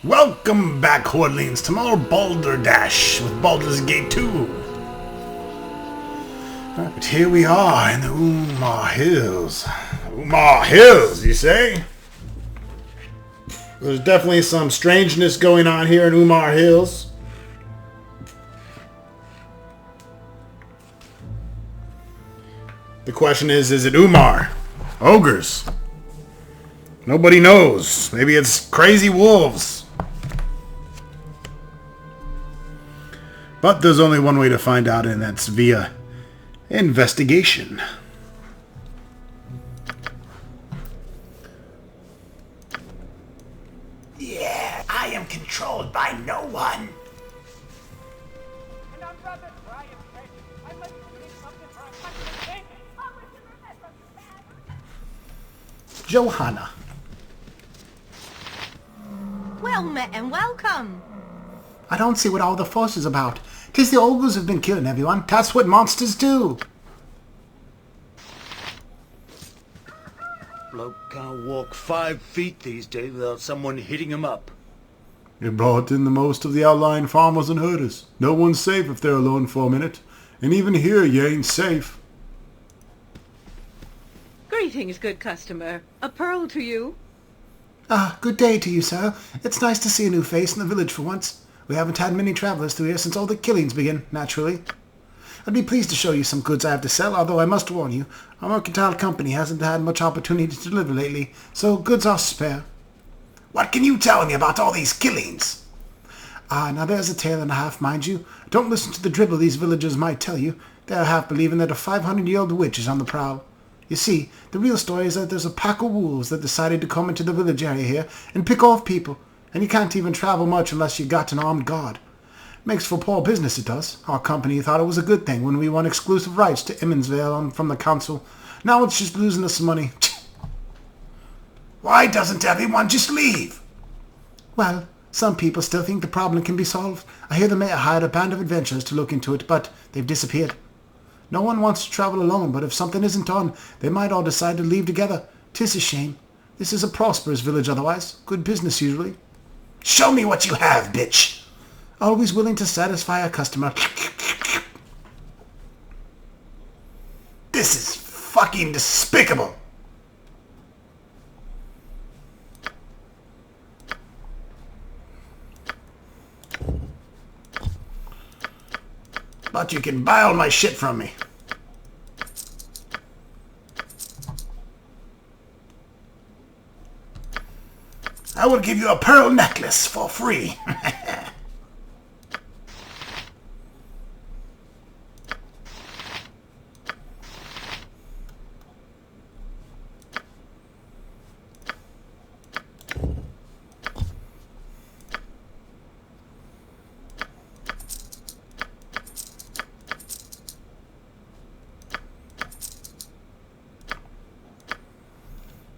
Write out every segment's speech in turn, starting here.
Welcome back, Hordlings, to more Baldur Dash with Baldur's Gate 2. But here we are in the Umar Hills. Umar Hills, you say? There's definitely some strangeness going on here in Umar Hills. The question is it Umar? Ogres? Nobody knows. Maybe it's crazy wolves. But there's only one way to find out, and that's via investigation. Yeah, I am controlled by no one. And I'm rather dry and fresh. I'd like to drink something for a second thing. Johanna. Well met and welcome. I don't see what all the fuss is about. 'Tis the ogres have been killing everyone. That's what monsters do. Bloke can't walk 5 feet these days without someone hitting him up. You brought in the most of the outlying farmers and herders. No one's safe if they're alone for a minute. And even here you ain't safe. Greetings, good customer. A pearl to you. Ah, good day to you, sir. It's nice to see a new face in the village for once. We haven't had many travellers through here since all the killings began, naturally. I'd be pleased to show you some goods I have to sell, although I must warn you, our mercantile company hasn't had much opportunity to deliver lately, so goods are spare. What can you tell me about all these killings? Ah, now there's a tale and a half, mind you. Don't listen to the dribble these villagers might tell you. They're half believing that a 500-year-old witch is on the prowl. You see, the real story is that there's a pack of wolves that decided to come into the village area here and pick off people, and you can't even travel much unless you got an armed guard. Makes for poor business, it does. Our company thought it was a good thing when we won exclusive rights to Emmonsvale from the council. Now it's just losing us some money. Why doesn't everyone just leave? Well, some people still think the problem can be solved. I hear the mayor hired a band of adventurers to look into it, but they've disappeared. No one wants to travel alone, but if something isn't done, they might all decide to leave together. 'Tis a shame. This is a prosperous village otherwise. Good business usually. Show me what you have, bitch. Always willing to satisfy a customer. This is fucking despicable. But you can buy all my shit from me. I will give you a pearl necklace for free.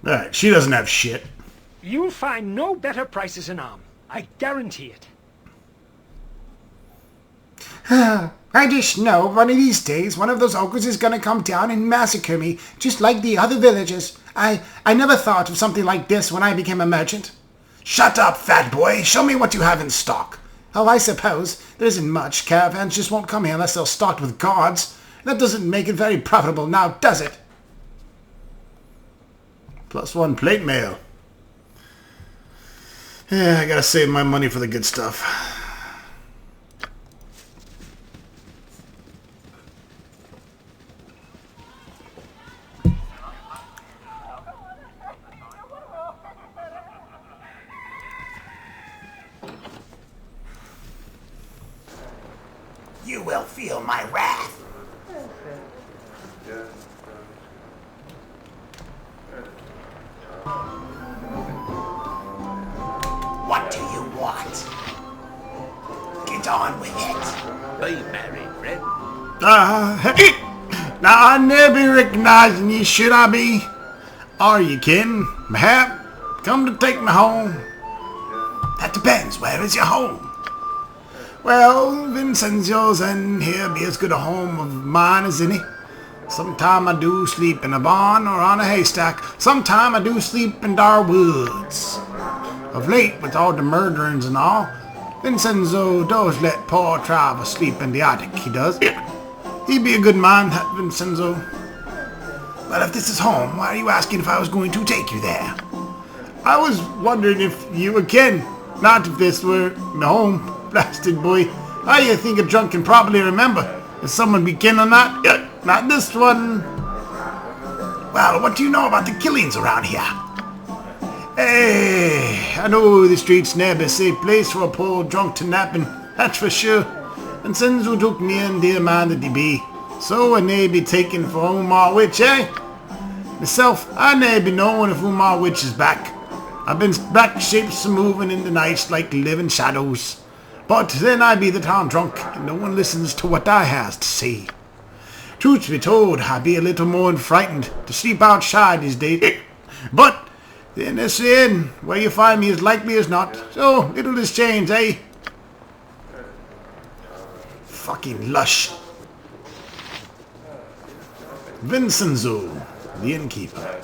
Alright, she doesn't have shit. You'll find no better prices in Am. I guarantee it. I just know one of these days one of those ogres is gonna come down and massacre me, just like the other villagers. I never thought of something like this when I became a merchant. Shut up, fat boy. Show me what you have in stock. Oh, I suppose. There isn't much. Caravans just won't come here unless they're stocked with guards. That doesn't make it very profitable now, does it? +1 plate mail. Yeah, I gotta save my money for the good stuff. You will feel my wrath. What do you want? Get on with it. Be married, friend. Now I never be recognizing you, should I be? Are you kidding? Mayhap? Come to take me home? That depends. Where is your home? Well, Vincenzo's and here be as good a home of mine as any. Sometime I do sleep in a barn or on a haystack. Sometime I do sleep in dar woods. Of late, with all the murderings and all, Vincenzo does let poor Trav sleep in the attic, he does. He'd be a good man, that Vincenzo. Well, if this is home, why are you asking if I was going to take you there? I was wondering if you were Ken, not if this were my home. Blasted boy. How you think a drunk can probably remember? If someone be Ken or not? Yeah, not this one. Well, what do you know about the killings around here? Hey, I know the street's never a safe place for a poor drunk to nap in, that's for sure. And Senzu took me and dear man that he be. So I may be taken for Umar Witch, eh? Myself, I may be knowing if Umar Witch is back. I've been back shapes moving in the nights like living shadows. But then I be the town drunk, and no one listens to what I has to say. Truth be told, I be a little more frightened to sleep outside these days. But then this inn, where you find me as likely as not. So little has changed, eh? Fucking lush. Vincenzo, the innkeeper.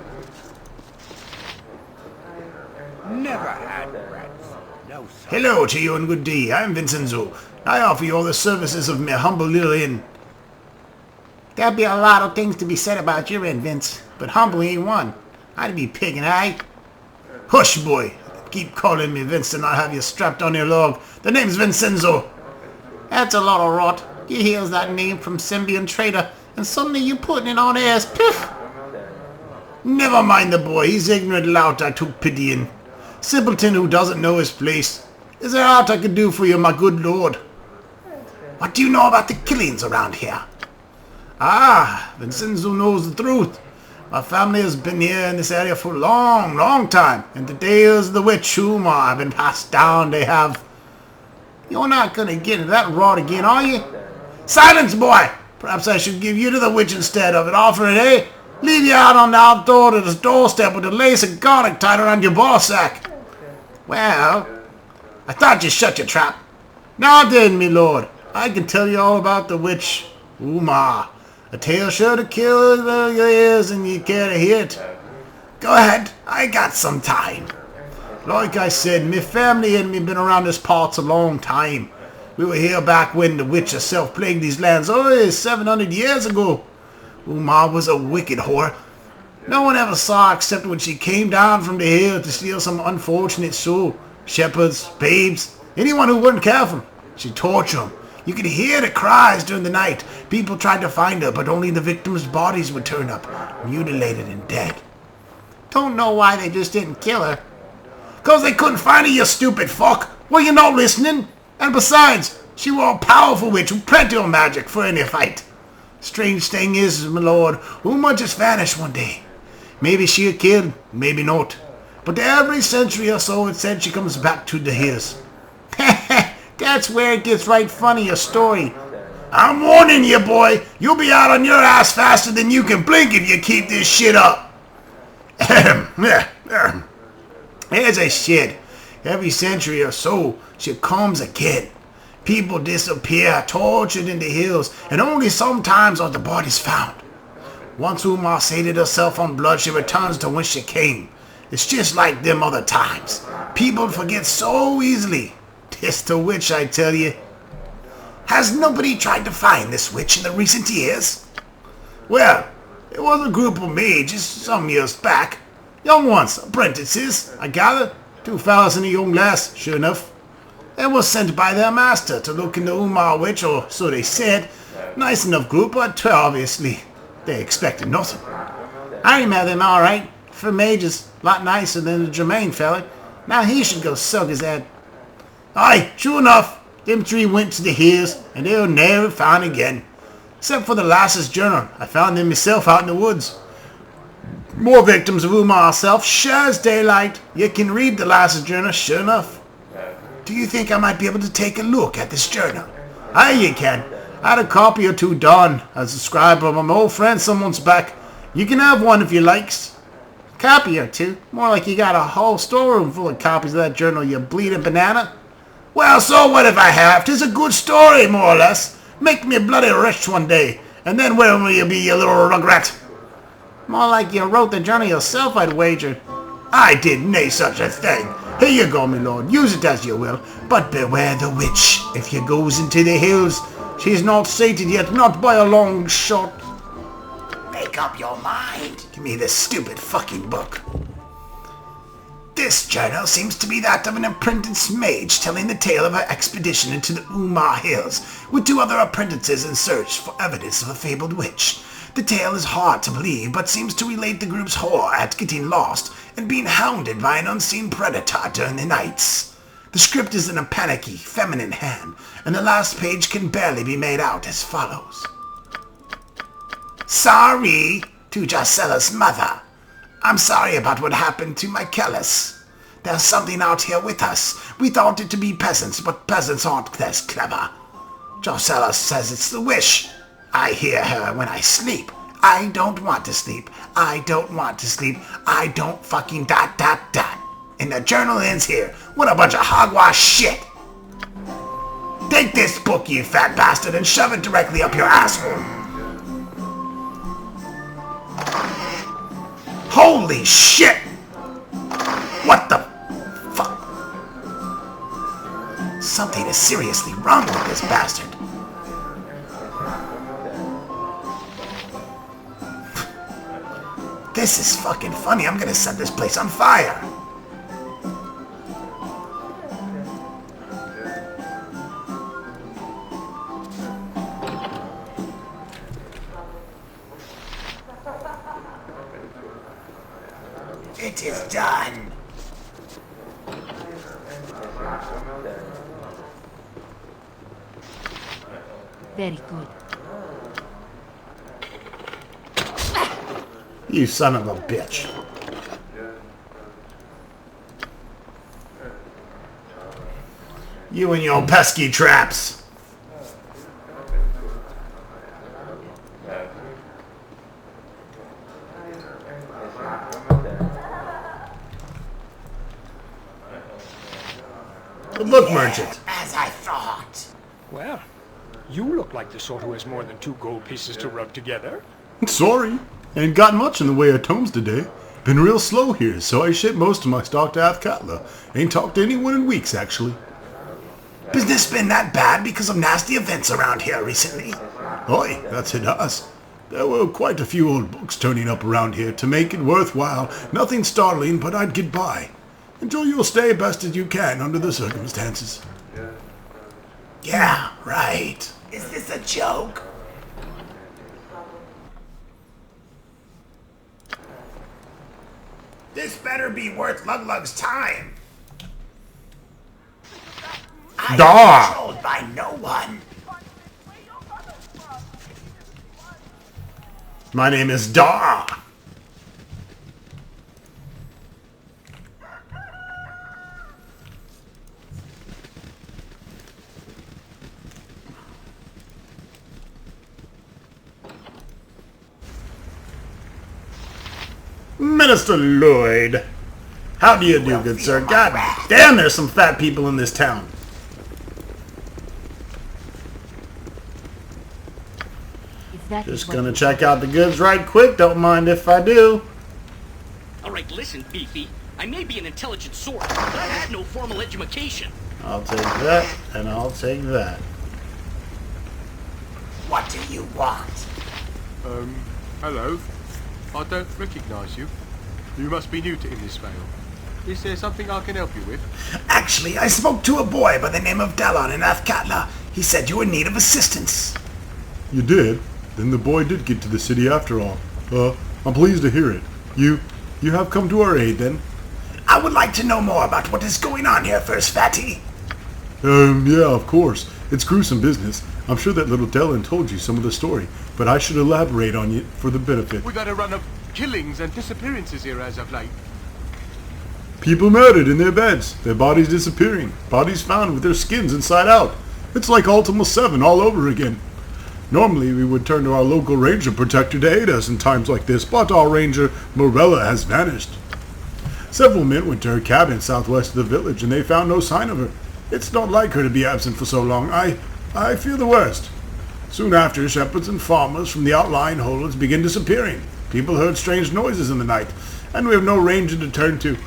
Never had rats. No, sir. Hello to you and good day. I'm Vincenzo. I offer you all the services of my humble little inn. There'd be a lot of things to be said about your inn, Vince, but humble ain't one. I'd be pigging, eh? Hush, boy. Keep calling me Vince and I'll have you strapped on your log. The name's Vincenzo. That's a lot of rot. You hears that name from Symbian Trader, and suddenly you putting it on airs. Piff! Never mind the boy. He's ignorant lout I took pity in. Simpleton who doesn't know his place. Is there aught I could do for you, my good lord? What do you know about the killings around here? Ah, Vincenzo knows the truth. My family has been here in this area for a long, long time, and the days of the witch Umar have been passed down. They have. You're not gonna get into that rot again, are you? Silence, boy! Perhaps I should give you to the witch instead of it, offering, eh? Leave you out on the outdoor to this doorstep with a lace of garlic tied around your ball sack. Well, I thought you shut your trap. Now then, me lord, I can tell you all about the witch Umar. A tale sure to kill your ears and you care to hear it. Go ahead, I got some time. Like I said, me family and me been around this parts a long time. We were here back when the witch herself plagued these lands, 700 years ago. Umar was a wicked whore. No one ever saw her except when she came down from the hill to steal some unfortunate soul. Shepherds, babes, anyone who wasn't careful. She tortured them. You could hear the cries during the night. People tried to find her, but only the victims' bodies would turn up, mutilated and dead. Don't know why they just didn't kill her. 'Cause they couldn't find her, you stupid fuck. Were you not listening? And besides, she was a powerful witch with plenty of magic for any fight. Strange thing is, my lord, Uma just vanished one day. Maybe she a kid, maybe not. But every century or so it said she comes back to the hills. That's where it gets right funny, a story. I'm warning you, boy. You'll be out on your ass faster than you can blink if you keep this shit up. As I said, every century or so, she comes again. People disappear, tortured in the hills, and only sometimes are the bodies found. Once Umar sated herself on blood, she returns to whence she came. It's just like them other times. People forget so easily. 'Tis the witch, I tell you. Has nobody tried to find this witch in the recent years? Well, it was a group of mages some years back. Young ones, apprentices, I gather. 2 fellas and a young lass, sure enough. They were sent by their master to look into Umar Witch, or so they said. Nice enough group, but obviously they expected nothing. I met them all right. For mages, a lot nicer than the Germain fella. Now he should go suck his head. Aye, sure enough, them 3 went to the hills, and they were never found again. Except for the lass's journal. I found them myself out in the woods. More victims of Umar herself, sure as daylight. You can read the lass's journal, sure enough. Do you think I might be able to take a look at this journal? Aye, you can. I had a copy or 2 done. I was a scribe from my old friend some months back. You can have one if you likes. Copy or 2? More like you got a whole storeroom full of copies of that journal, you bleeding banana. Well, so what if I have? 'Tis a good story, more or less. Make me bloody rich one day, and then where will you be, you little rugrat? More like you wrote the journal yourself, I'd wager. I did nae such a thing. Here you go, my lord. Use it as you will. But beware the witch. If you goes into the hills, she's not sated yet, not by a long shot. Make up your mind. Give me this stupid fucking book. This journal seems to be that of an apprentice mage telling the tale of her expedition into the Umar Hills with 2 other apprentices in search for evidence of a fabled witch. The tale is hard to believe, but seems to relate the group's horror at getting lost and being hounded by an unseen predator during the nights. The script is in a panicky, feminine hand, and the last page can barely be made out as follows. Sorry to Jacella's mother. I'm sorry about what happened to Michaelis. There's something out here with us. We thought it to be peasants, but peasants aren't as clever. Jacella says it's the wish. I hear her when I sleep. I don't want to sleep. I don't want to sleep. I don't fucking ... And the journal ends here. What a bunch of hogwash shit. Take this book, you fat bastard, and shove it directly up your asshole. Holy shit! What the fuck? Something is seriously wrong with this bastard. This is fucking funny. I'm gonna set this place on fire. It is done. Very good. You son of a bitch. You and your pesky traps. The book merchant. As I thought. Well, you look like the sort who has more than 2 gold pieces to rub together. Sorry, ain't got much in the way of tomes today. Been real slow here, so I shipped most of my stock to Athkatla. Ain't talked to anyone in weeks, actually. Business been that bad because of nasty events around here recently? Oi, that's it us. There were quite a few old books turning up around here to make it worthwhile. Nothing startling, but I'd get by. Enjoy your stay best as you can under the circumstances. Yeah, right. Is this a joke? This better be worth Luglug's time. I'm controlled by no one. My name is Dar. Minister Lloyd. How do you do, good sir? God damn, there's some fat people in this town. Just gonna check out the goods right quick. Don't mind if I do. Alright, listen, Beefy. I may be an intelligent sort, but I had no formal education. I'll take that, and I'll take that. What do you want? Hello. I don't recognize you. You must be new to Innisfail. Is there something I can help you with? Actually, I spoke to a boy by the name of Dallon in Athkatla. He said you were in need of assistance. You did? Then the boy did get to the city after all. I'm pleased to hear it. You have come to our aid, then? I would like to know more about what is going on here first, Fatty. Yeah, of course. It's gruesome business. I'm sure that little Dellin told you some of the story, but I should elaborate on it for the benefit. We've had a run of killings and disappearances here as of late. People murdered in their beds, their bodies disappearing, bodies found with their skins inside out. It's like Ultima 7 all over again. Normally we would turn to our local ranger protector to aid us in times like this, but our ranger, Morella, has vanished. Several men went to her cabin southwest of the village and they found no sign of her. It's not like her to be absent for so long. I fear the worst. Soon after, shepherds and farmers from the outlying holdings began disappearing. People heard strange noises in the night, and we have no ranger to turn to.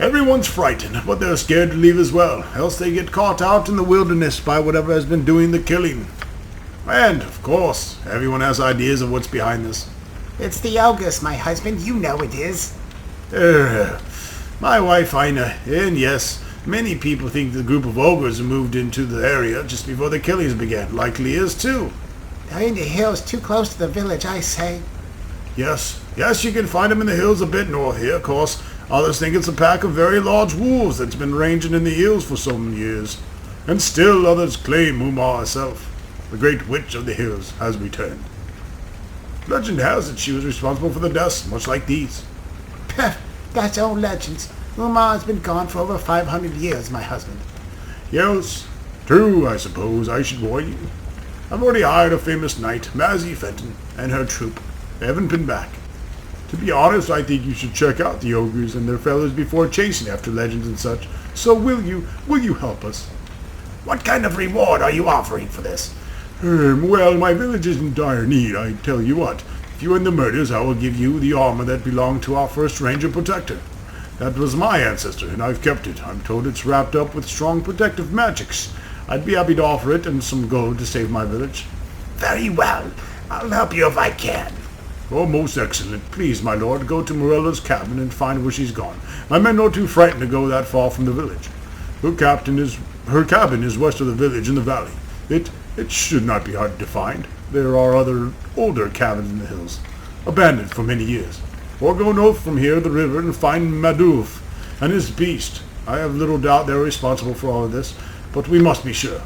Everyone's frightened, but they're scared to leave as well, else they get caught out in the wilderness by whatever has been doing the killing. And, of course, everyone has ideas of what's behind this. It's the ogres, my husband. You know it is. My wife, Ina, and yes, many people think the group of ogres moved into the area just before the killings began. Likely is, too. They're in the hills too close to the village, I say. Yes, you can find them in the hills a bit north here, of course. Others think it's a pack of very large wolves that's been ranging in the hills for so many years. And still others claim Umar herself, the great witch of the hills, has returned. Legend has it she was responsible for the deaths, much like these. That's old legends. Umar has been gone for over 500 years, my husband. Yes, true, I suppose. I should warn you. I've already hired a famous knight, Mazzy Fenton, and her troop. They haven't been back. To be honest, I think you should check out the ogres and their fellows before chasing after legends and such. So will you help us? What kind of reward are you offering for this? Well, my village is in dire need, I tell you what. If you end the murders, I will give you the armor that belonged to our first ranger protector. That was my ancestor, and I've kept it. I'm told it's wrapped up with strong protective magics. I'd be happy to offer it and some gold to save my village. Very well. I'll help you if I can. Oh, most excellent. Please, my lord, go to Morella's cabin and find where she's gone. My men are too frightened to go that far from the village. Her cabin is west of the village in the valley. It should not be hard to find. There are other older cabins in the hills, abandoned for many years. Or go north from here to the river and find Maduf and his beast. I have little doubt they're responsible for all of this, but we must be sure.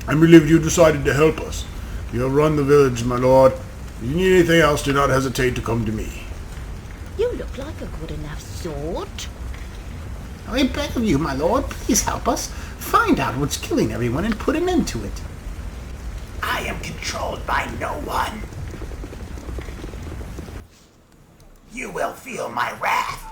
I'm relieved you decided to help us. You have run the village, my lord. If you need anything else, do not hesitate to come to me. You look like a good enough sort. I beg of you, my lord, please help us. Find out what's killing everyone and put an end to it. I am controlled by no one. You will feel my wrath.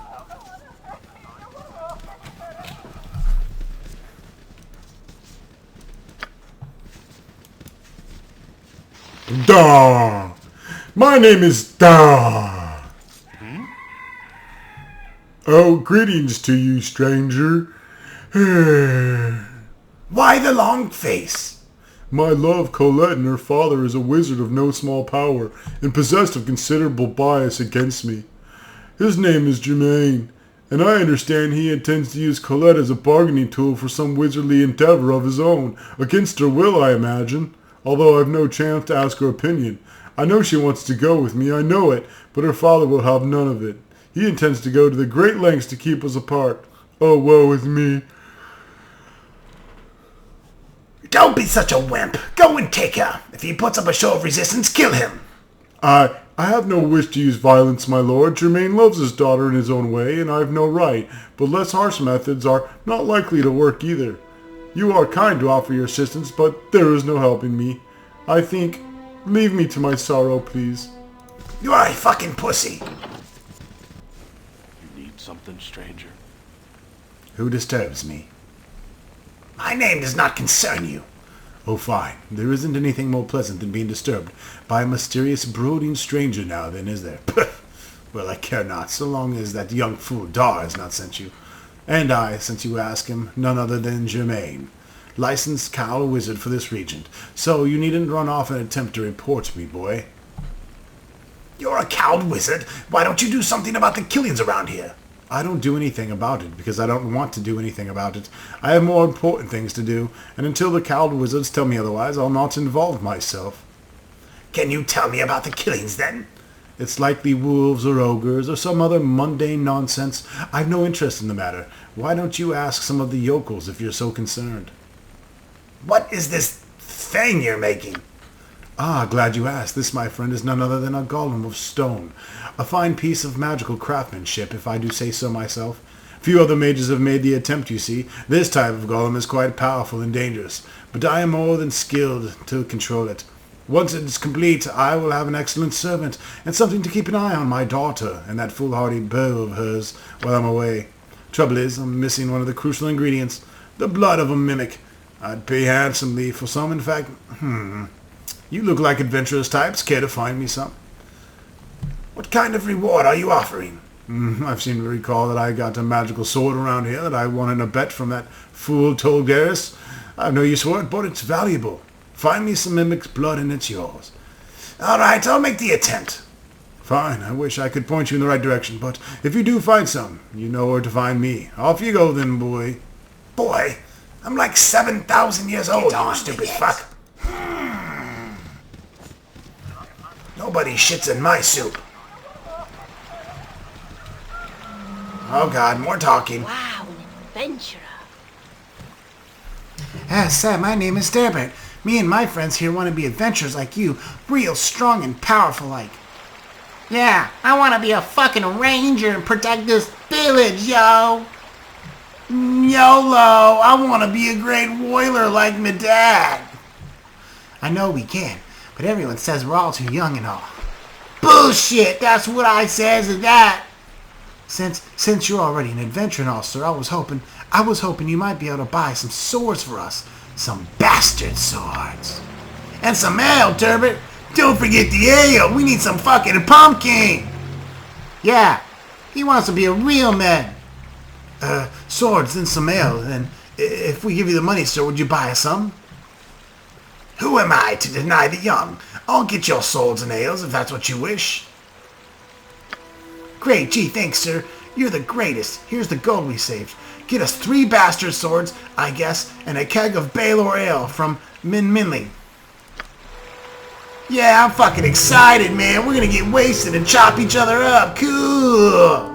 Da! My name is Da! Oh, greetings to you, stranger. Why the long face? My love, Colette, and her father is a wizard of no small power and possessed of considerable bias against me. His name is Germain, and I understand he intends to use Colette as a bargaining tool for some wizardly endeavor of his own, against her will, I imagine, although I've no chance to ask her opinion. I know she wants to go with me, I know it, but her father will have none of it. He intends to go to the great lengths to keep us apart. Oh, woe is me. Don't be such a wimp. Go and take her. If he puts up a show of resistance, kill him. I have no wish to use violence, my lord. Germain loves his daughter in his own way, and I've no right, but less harsh methods are not likely to work either. You are kind to offer your assistance, but there is no helping me. I think, leave me to my sorrow, please. You are a fucking pussy. You need something, stranger? Who disturbs me? My name does not concern you. Oh, fine. There isn't anything more pleasant than being disturbed by a mysterious, brooding stranger now, then, is there? Well, I care not, so long as that young fool Dar has not sent you. And I, since you ask him, none other than Germain, licensed cowl wizard for this region. So you needn't run off and attempt to report me, boy. You're a cowed wizard. Why don't you do something about the killings around here? I don't do anything about it, because I don't want to do anything about it. I have more important things to do, and until the cowled wizards tell me otherwise, I'll not involve myself. Can you tell me about the killings, then? It's likely wolves or ogres or some other mundane nonsense. I've no interest in the matter. Why don't you ask some of the yokels if you're so concerned? What is this thing you're making? Ah, glad you asked. This, my friend, is none other than a golem of stone. A fine piece of magical craftsmanship, if I do say so myself. Few other mages have made the attempt, you see. This type of golem is quite powerful and dangerous, but I am more than skilled to control it. Once it is complete, I will have an excellent servant, and something to keep an eye on my daughter and that foolhardy beau of hers while I'm away. Trouble is, I'm missing one of the crucial ingredients, the blood of a mimic. I'd pay handsomely for some, in fact. You look like adventurous types. Care to find me some? What kind of reward are you offering? I seem to recall that I got a magical sword around here that I won in a bet from that fool Tolgaris. I have no use for it, but it's valuable. Find me some mimic's blood and it's yours. All right, I'll make the attempt. Fine, I wish I could point you in the right direction, but if you do find some, you know where to find me. Off you go then, boy. Boy, I'm like 7,000 years old, you stupid fuck. Nobody shits in my soup. Oh God, more talking. Wow, an adventurer. Sir, my name is Durbert. Me and my friends here want to be adventurers like you. Real strong and powerful like. Yeah, I want to be a fucking ranger and protect this village, yo. YOLO, I want to be a great warrior like my dad. I know we can, but everyone says we're all too young and all. Bullshit, that's what I says to that. Since you're already an adventurer and all, sir, I was hoping you might be able to buy some swords for us. Some bastard swords. And some ale, Turbot. Don't forget the ale. We need some fucking pumpkin. Yeah, he wants to be a real man. Swords and some ale. And if we give you the money, sir, would you buy us some? Who am I to deny the young? I'll get your swords and ales if that's what you wish. Great, gee, thanks, sir. You're the greatest. Here's the gold we saved. Get us 3 bastard swords, I guess, and a keg of Baldur ale from Minley. Yeah, I'm fucking excited, man. We're gonna get wasted and chop each other up. Cool.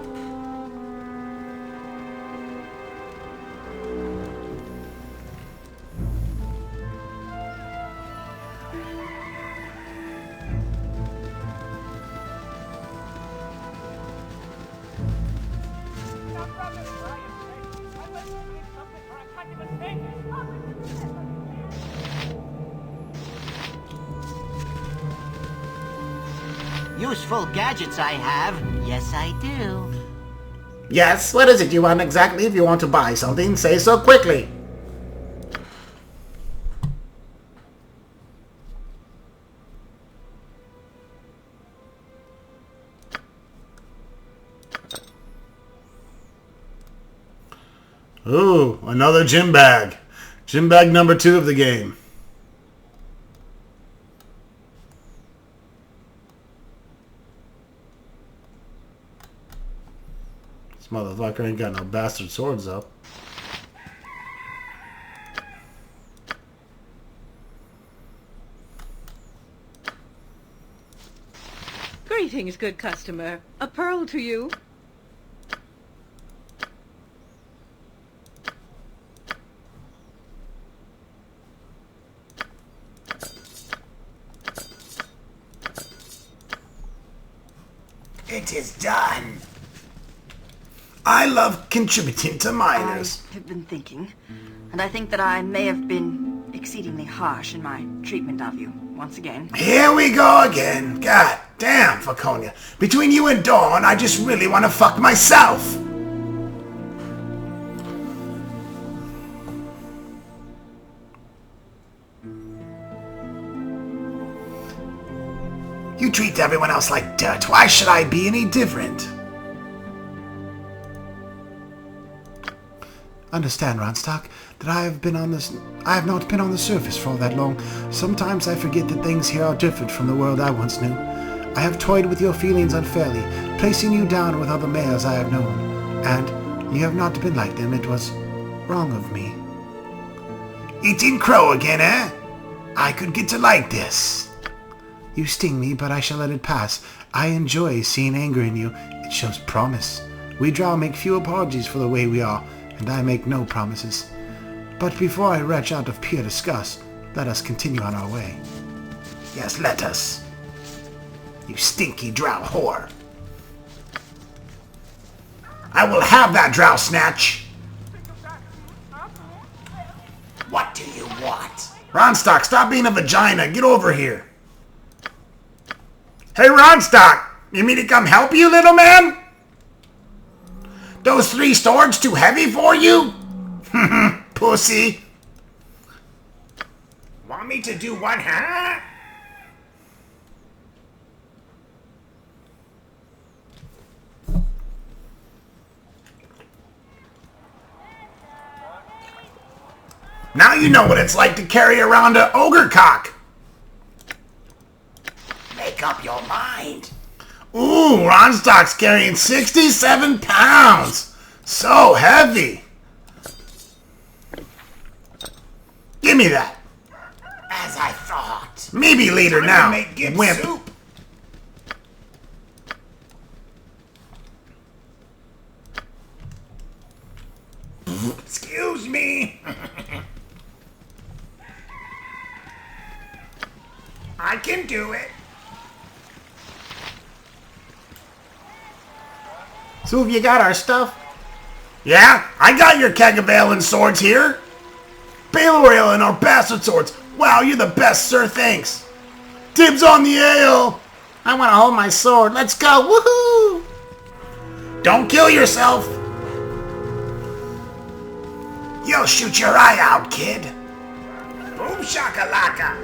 Useful gadgets I have. Yes, I do. Yes, what is it you want exactly? If you want to buy something, say so quickly. Ooh, another gym bag. Gym bag number 2 of the game. This motherfucker ain't got no bastard swords though. Greetings, good customer. A pearl to you. It is done. I love contributing to miners. I have been thinking, and I think that I may have been exceedingly harsh in my treatment of you, once again. Here we go again. God damn, Faconia. Between you and Dawn, I just really want to fuck myself. You treat everyone else like dirt. Why should I be any different? Understand, Ronstock, that I have not been on the surface for all that long. Sometimes I forget that things here are different from the world I once knew. I have toyed with your feelings unfairly, placing you down with other males I have known, and you have not been like them. It was wrong of me. Eating crow again, eh? I could get to like this. You sting me, but I shall let it pass. I enjoy seeing anger in you. It shows promise. We drow make few apologies for the way we are, and I make no promises. But before I retch out of pure disgust, let us continue on our way. Yes, let us. You stinky drow whore. I will have that drow snatch. What do you want? Ronstock, stop being a vagina. Get over here. Hey, Ronstock, you mean to come help you, little man? Those 3 swords too heavy for you? Pussy. Want me to do what, huh? Now you know what it's like to carry around an ogre cock. Make up your mind. Ooh, Ronstock's carrying 67 pounds. So heavy. Give me that. As I thought. Maybe later now. Wimp. Soup. Excuse me. I can do it. So have you got our stuff? Yeah, I got your keg of ale and swords here. Baldur ale and our bastard swords. Wow, you're the best, sir, thanks. Dibs on the ale. I want to hold my sword. Let's go. Woohoo! Don't kill yourself. You'll shoot your eye out, kid. Boom shakalaka.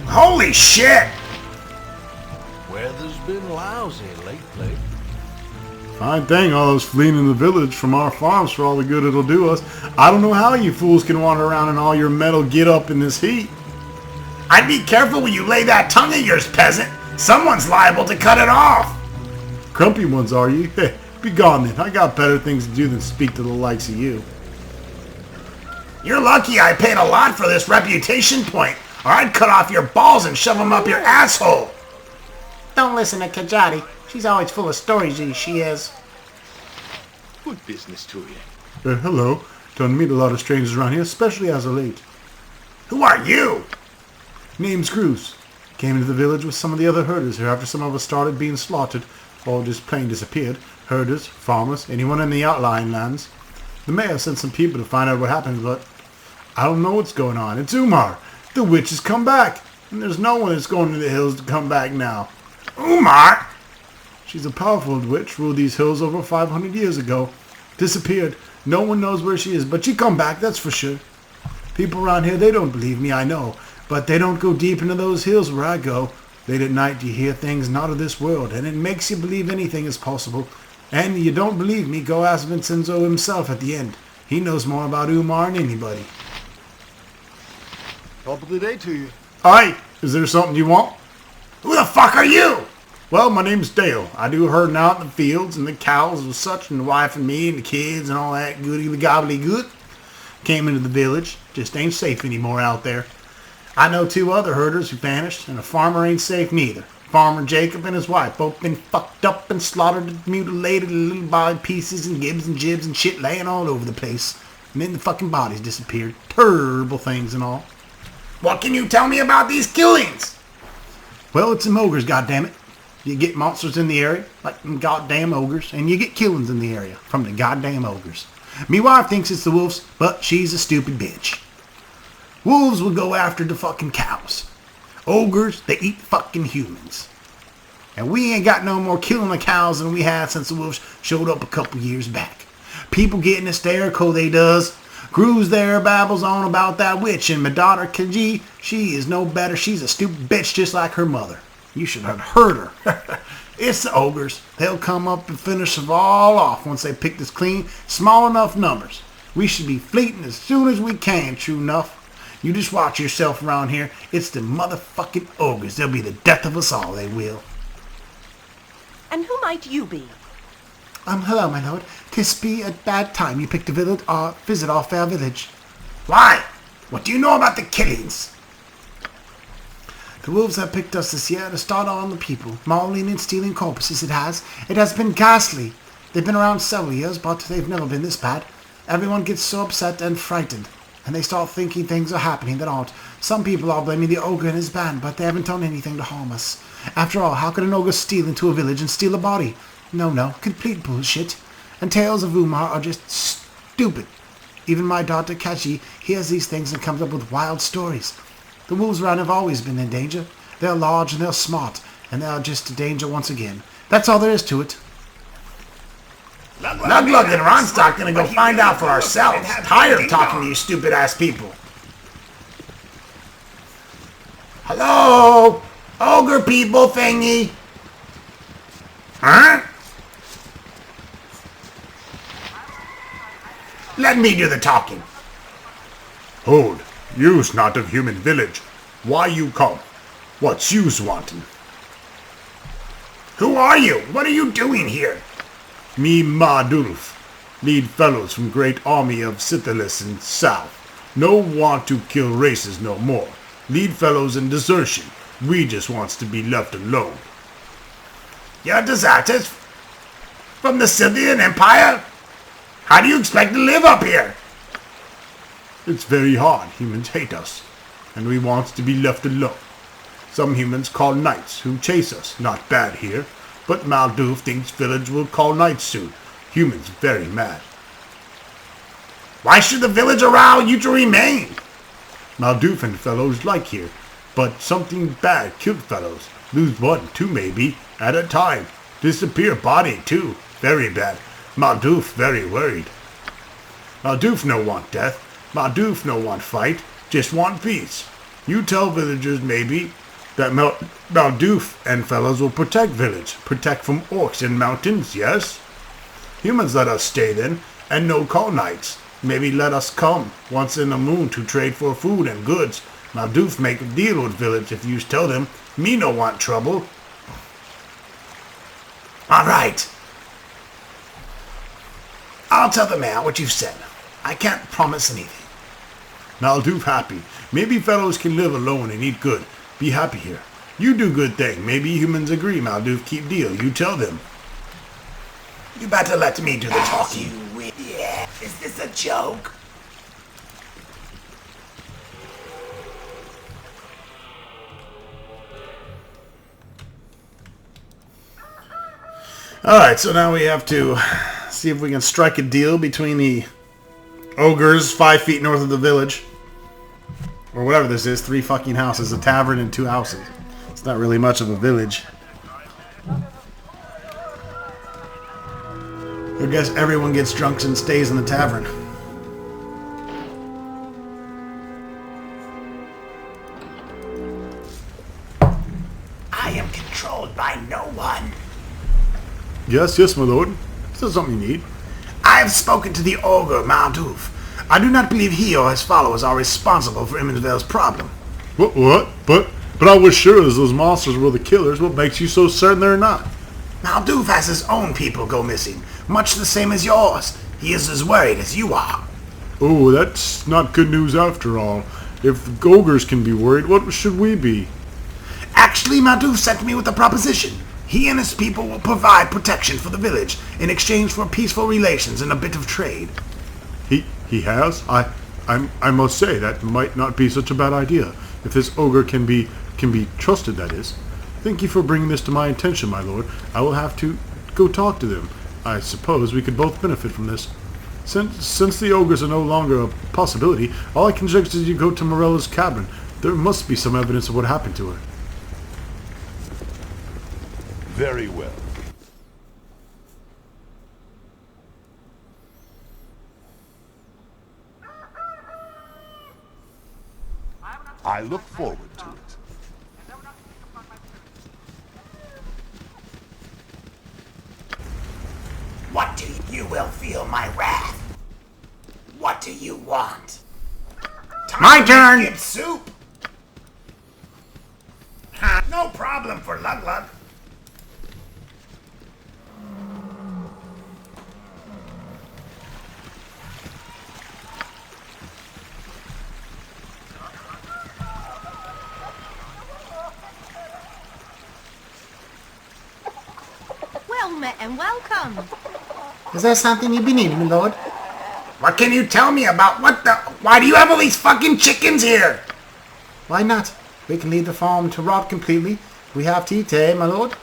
Holy shit. Weather's been lousy lately. Fine thing, all those fleeing in the village from our farms for all the good it'll do us. I don't know how you fools can wander around in all your metal get up in this heat. I'd be careful when you lay that tongue of yours, peasant. Someone's liable to cut it off. Grumpy ones, are you? Hey, be gone then. I got better things to do than speak to the likes of you. You're lucky I paid a lot for this reputation point, or I'd cut off your balls and shove them up your asshole. Don't listen to Kajati. She's always full of stories, she is. Good business to you. Hello. Don't meet a lot of strangers around here, especially as of late. Who are you? Name's Groose. Came into the village with some of the other herders here after some of us started being slaughtered, or just plain disappeared. Herders, farmers, anyone in the outlying lands. The mayor sent some people to find out what happened, but I don't know what's going on. It's Umar. The witch has come back, and there's no one that's going to the hills to come back now. Umar? She's a powerful witch, ruled these hills over 500 years ago. Disappeared. No one knows where she is, but she come back, that's for sure. People around here, they don't believe me, I know, but they don't go deep into those hills where I go. Late at night you hear things not of this world, and it makes you believe anything is possible. And you don't believe me, go ask Vincenzo himself at the end. He knows more about Umar than anybody. Top of the day to you. Aye, is there something you want? Who the fuck are you? Well, my name's Dale. I do herding out in the fields and the cows and such, and the wife and me and the kids and all that goody-gobbly-good. Came into the village. Just ain't safe anymore out there. I know 2 other herders who vanished, and a farmer ain't safe neither. Farmer Jacob and his wife both been fucked up and slaughtered and mutilated in little body pieces and gibs and jibs and shit laying all over the place. And then the fucking bodies disappeared. Terrible things and all. What can you tell me about these killings? Well, it's them ogres, goddammit. You get monsters in the area, like them goddamn ogres, and you get killings in the area from the goddamn ogres. Me wife thinks it's the wolves, but she's a stupid bitch. Wolves will go after the fucking cows. Ogres, they eat fucking humans. And we ain't got no more killing the cows than we had since the wolves showed up a couple years back. People getting hysterical, they does. Gru's there babbles on about that witch, and my daughter Kaji, she is no better. She's a stupid bitch just like her mother. You should have heard her. It's the ogres. They'll come up and finish us all off once they pick this clean, small enough numbers. We should be fleeting as soon as we can, true enough. You just watch yourself around here. It's the motherfucking ogres. They'll be the death of us all, they will. And who might you be? Hello, my lord. 'Tis be a bad time you picked a visit our fair village. Why? What do you know about the killings? The wolves have picked us this year to start on the people, mauling and stealing corpses. It has been ghastly. They've been around several years, but they've never been this bad. Everyone gets so upset and frightened, and they start thinking things are happening that aren't. Some people are blaming the ogre and his band, but they haven't done anything to harm us. After all, how could an ogre steal into a village and steal a body? No, complete bullshit. And tales of Umar are just stupid. Even my daughter Kachi hears these things and comes up with wild stories. The wolves around have always been in danger. They're large and they're smart, and they are just a danger once again. That's all there is to it. Lug and Ronstock gonna go find out for ourselves. Tired of talking to you stupid ass people. Hello? Ogre people thingy? Huh? Let me do the talking. Hold, you's not of human village. Why you come? What's you's wanting? Who are you? What are you doing here? Me Mardulf, lead fellows from great army of Scythilis in south. No want to kill races no more. Lead fellows in desertion. We just wants to be left alone. You're deserters? From the Scythian Empire? How do you expect to live up here? It's very hard. Humans hate us, and we wants to be left alone. Some humans call knights who chase us. Not bad here, but Malduf thinks village will call knights soon. Humans very mad. Why should the village allow you to remain? Malduf and fellows like here, but something bad killed fellows. Lose one, two maybe, at a time. Disappear body too. Very bad. Malduf very worried. Malduf no want death. Malduf no want fight. Just want peace. You tell villagers maybe that Malduf and fellows will protect village. Protect from orcs in mountains, yes? Humans let us stay then, and no call knights. Maybe let us come once in a moon to trade for food and goods. Malduf make a deal with village if you tell them me no want trouble. All right. I'll tell the mayor what you've said. I can't promise anything. Malduf happy. Maybe fellows can live alone and eat good. Be happy here. You do good thing. Maybe humans agree. Malduf keep deal. You tell them. You better let me do the talking. Yeah. Is this a joke? Alright, so now we have to see if we can strike a deal between the ogres 5 feet north of the village. Or whatever this is, 3 fucking houses, a tavern and 2 houses. It's not really much of a village. I guess everyone gets drunk and stays in the tavern. I am controlled by no one. Yes, yes, my lord. Is there something you need? I have spoken to the ogre Malduf. I do not believe he or his followers are responsible for Emmonsville's problem. What? But I was sure as those monsters were the killers. What makes you so certain they're not? Malduf has his own people go missing, much the same as yours. He is as worried as you are. Oh, that's not good news after all. If ogres can be worried, what should we be? Actually, Malduf sent me with a proposition. He and his people will provide protection for the village in exchange for peaceful relations and a bit of trade. He has? I must say that might not be such a bad idea. If this ogre can be trusted, that is. Thank you for bringing this to my attention, my lord. I will have to go talk to them. I suppose we could both benefit from this. Since the ogres are no longer a possibility, all I can suggest is you go to Morella's cabin. There must be some evidence of what happened to her. Very well. I look forward to it. What do you will feel my wrath? What do you want? My turn! Give soup? No problem for Lug Lug. Well met and welcome. Is there something you be needing, my lord? What can you tell me about why do you have all these fucking chickens here? Why not? We can leave the farm to rot completely. We have to eat, eh, my lord?